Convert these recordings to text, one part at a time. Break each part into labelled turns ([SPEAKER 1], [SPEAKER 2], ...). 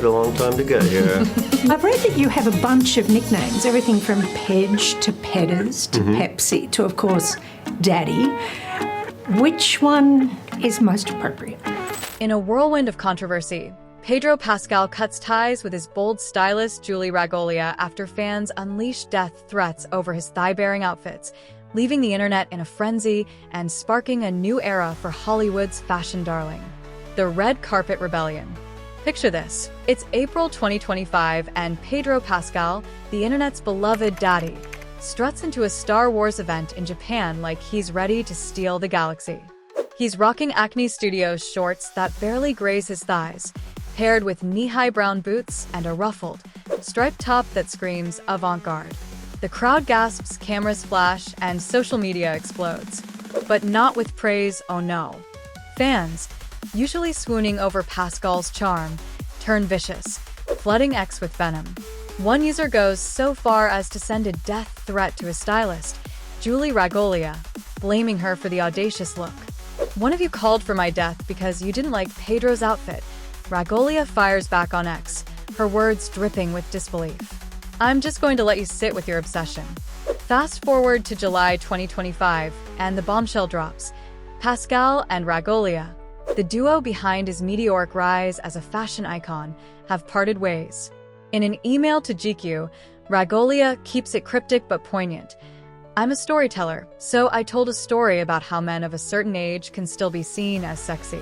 [SPEAKER 1] a long time to get here.
[SPEAKER 2] I've read that you have a bunch of nicknames, everything from Pedge to Pedders to Pepsi to, of course, Daddy. Which one is most appropriate?
[SPEAKER 3] In a whirlwind of controversy, Pedro Pascal cuts ties with his bold stylist Julie Ragolia after fans unleashed death threats over his thigh-bearing outfits, leaving the internet in a frenzy and sparking a new era for Hollywood's fashion darling. The Red Carpet Rebellion. Picture this. It's April 2025 and Pedro Pascal, the internet's beloved daddy, struts into a Star Wars event in Japan like he's ready to steal the galaxy. He's rocking Acne Studios shorts that barely graze his thighs, paired with knee-high brown boots and a ruffled, striped top that screams avant-garde. The crowd gasps, cameras flash, and social media explodes. But not with praise, oh no. Fans, usually swooning over Pascal's charm, turn vicious, flooding X with venom. One user goes so far as to send a death threat to his stylist, Julie Ragolia, blaming her for the audacious look. "One of you called for my death because you didn't like Pedro's outfit," Ragolia fires back on X, her words dripping with disbelief. "I'm just going to let you sit with your obsession." Fast forward to July 2025, and the bombshell drops. Pascal and Ragolia, the duo behind his meteoric rise as a fashion icon, have parted ways. In an email to GQ, Ragolia keeps it cryptic but poignant. "I'm a storyteller, so I told a story about how men of a certain age can still be seen as sexy.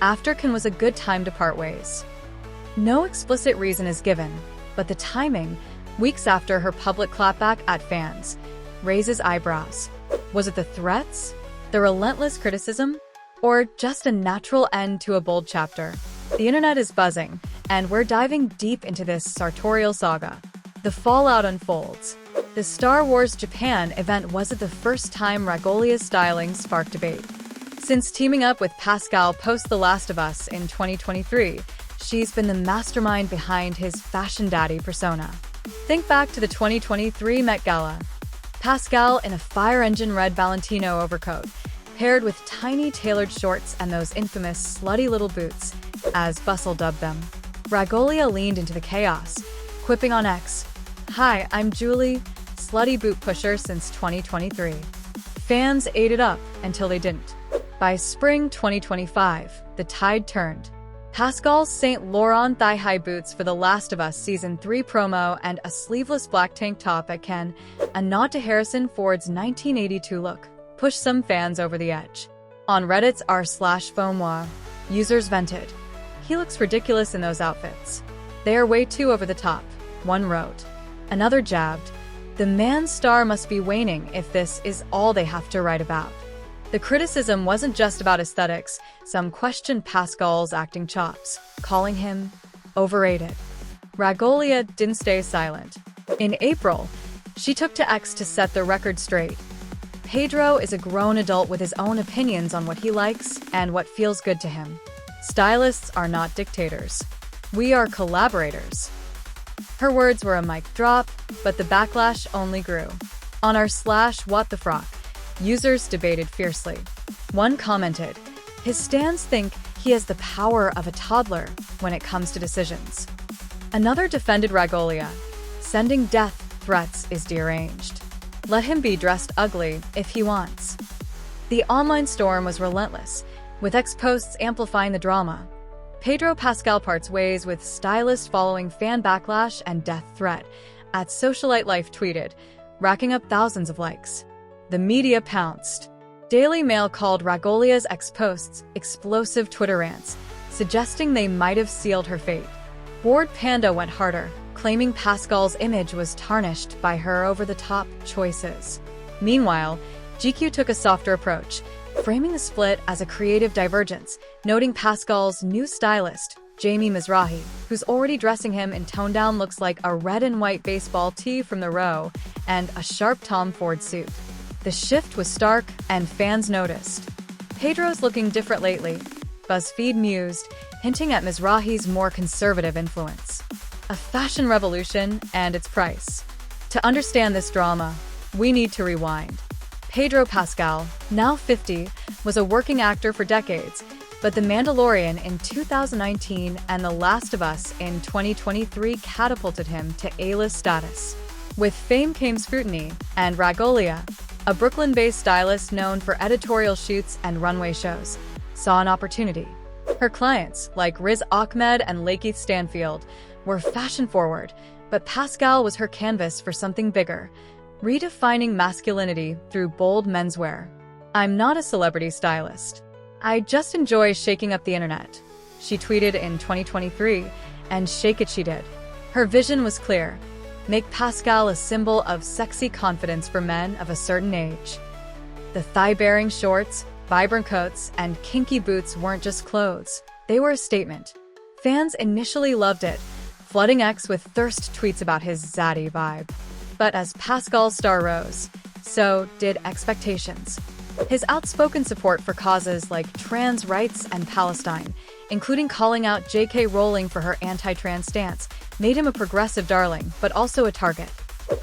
[SPEAKER 3] Aftercan was a good time to part ways." No explicit reason is given, but the timing, weeks after her public clapback at fans, raises eyebrows. Was it the threats, the relentless criticism, or just a natural end to a bold chapter? The internet is buzzing, and we're diving deep into this sartorial saga. The fallout unfolds. The Star Wars Japan event wasn't the first time Ragolia's styling sparked debate. Since teaming up with Pascal post The Last of Us in 2023, she's been the mastermind behind his fashion daddy persona. Think back to the 2023 Met Gala. Pascal in a fire-engine red Valentino overcoat, paired with tiny tailored shorts and those infamous slutty little boots, as Bustle dubbed them. Ragolia leaned into the chaos, quipping on X, "Hi, I'm Julie, slutty boot pusher since 2023. Fans ate it up until they didn't. By spring 2025, the tide turned. Pascal's Saint Laurent thigh-high boots for The Last of Us Season 3 promo and a sleeveless black tank top at Ken, a nod to Harrison Ford's 1982 look, pushed some fans over the edge. On Reddit's r/fomoir, users vented, "He looks ridiculous in those outfits. They are way too over the top," one wrote. Another jabbed, "The man's star must be waning if this is all they have to write about." The criticism wasn't just about aesthetics. Some questioned Pascal's acting chops, calling him overrated. Ragolia didn't stay silent. In April, she took to X to set the record straight. "Pedro is a grown adult with his own opinions on what he likes and what feels good to him. Stylists are not dictators. We are collaborators." Her words were a mic drop, but the backlash only grew. On r/whatthefrock, users debated fiercely. One commented, "His stans think he has the power of a toddler when it comes to decisions." Another defended Ragolia, "Sending death threats is deranged. Let him be dressed ugly if he wants." The online storm was relentless, with X posts amplifying the drama. Pedro Pascal parts ways with Stylist following fan backlash and death threat, at Socialite Life tweeted, racking up thousands of likes. The media pounced. Daily Mail called Ragolia's X posts explosive Twitter rants, suggesting they might have sealed her fate. Bored Panda went harder, claiming Pascal's image was tarnished by her over-the-top choices. Meanwhile, GQ took a softer approach, framing the split as a creative divergence, noting Pascal's new stylist, Jamie Mizrahi, who's already dressing him in toned-down looks like a red and white baseball tee from the row and a sharp Tom Ford suit. The shift was stark, and fans noticed. "Pedro's looking different lately," BuzzFeed mused, hinting at Mizrahi's more conservative influence. A fashion revolution and its price. To understand this drama, we need to rewind. Pedro Pascal, now 50, was a working actor for decades, But The Mandalorian in 2019 and The Last of Us in 2023 catapulted him to A-list status. With fame came scrutiny, and Ragolia, a Brooklyn-based stylist known for editorial shoots and runway shows, saw an opportunity. Her clients, like Riz Ahmed and Lakeith Stanfield, were fashion-forward, but Pascal was her canvas for something bigger, redefining masculinity through bold menswear. "I'm not a celebrity stylist. I just enjoy shaking up the internet," she tweeted in 2023, and shake it she did. Her vision was clear: make Pascal a symbol of sexy confidence for men of a certain age. The thigh-bearing shorts, vibrant coats, and kinky boots weren't just clothes. They were a statement. Fans initially loved it, flooding X with thirst tweets about his zaddy vibe. But as Pascal's star rose, so did expectations. His outspoken support for causes like trans rights and Palestine, including calling out J.K. Rowling for her anti-trans stance, made him a progressive darling, but also a target.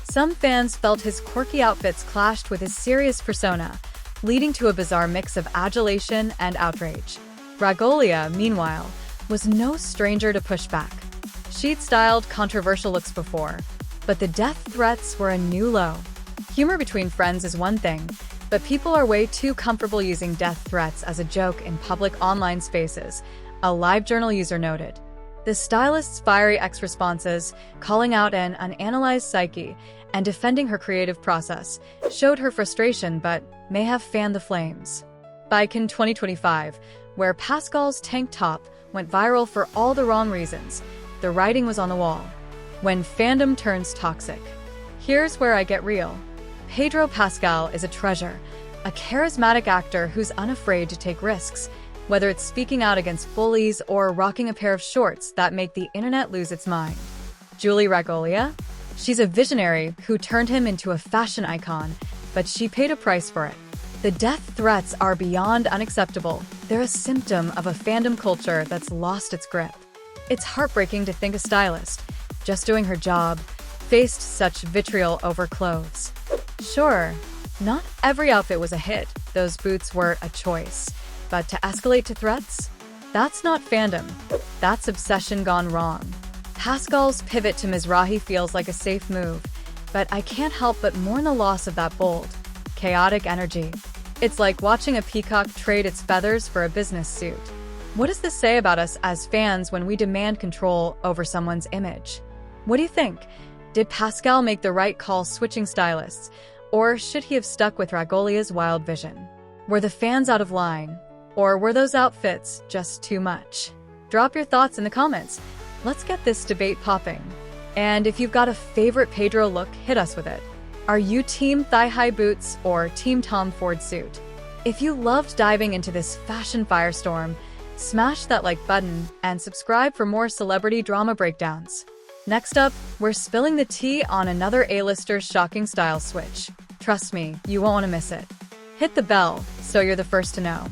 [SPEAKER 3] Some fans felt his quirky outfits clashed with his serious persona, leading to a bizarre mix of adulation and outrage. Ragolia, meanwhile, was no stranger to pushback. She'd styled controversial looks before, but the death threats were a new low. Humor between friends is one thing, but people are way too comfortable using death threats as a joke in public online spaces, a LiveJournal user noted. The stylist's fiery X-responses, calling out an unanalyzed psyche and defending her creative process, showed her frustration but may have fanned the flames. Back in 2025, where Pascal's tank top went viral for all the wrong reasons, the writing was on the wall: when fandom turns toxic. Here's where I get real. Pedro Pascal is a treasure, a charismatic actor who's unafraid to take risks, whether it's speaking out against bullies or rocking a pair of shorts that make the internet lose its mind. Julie Ragolia? She's a visionary who turned him into a fashion icon, but she paid a price for it. The death threats are beyond unacceptable. They're a symptom of a fandom culture that's lost its grip. It's heartbreaking to think a stylist, just doing her job, faced such vitriol over clothes. Sure, not every outfit was a hit. Those boots were a choice. But to escalate to threats? That's not fandom. That's obsession gone wrong. Pascal's pivot to Mizrahi feels like a safe move, but I can't help but mourn the loss of that bold, chaotic energy. It's like watching a peacock trade its feathers for a business suit. What does this say about us as fans when we demand control over someone's image? What do you think? Did Pascal make the right call switching stylists, or should he have stuck with Ragolia's wild vision? Were the fans out of line, or were those outfits just too much? Drop your thoughts in the comments. Let's get this debate popping. And if you've got a favorite Pedro look, hit us with it. Are you team thigh-high boots or team Tom Ford suit? If you loved diving into this fashion firestorm, smash that like button and subscribe for more celebrity drama breakdowns. Next up, we're spilling the tea on another A-lister's shocking style switch. Trust me, you won't want to miss it. Hit the bell so you're the first to know.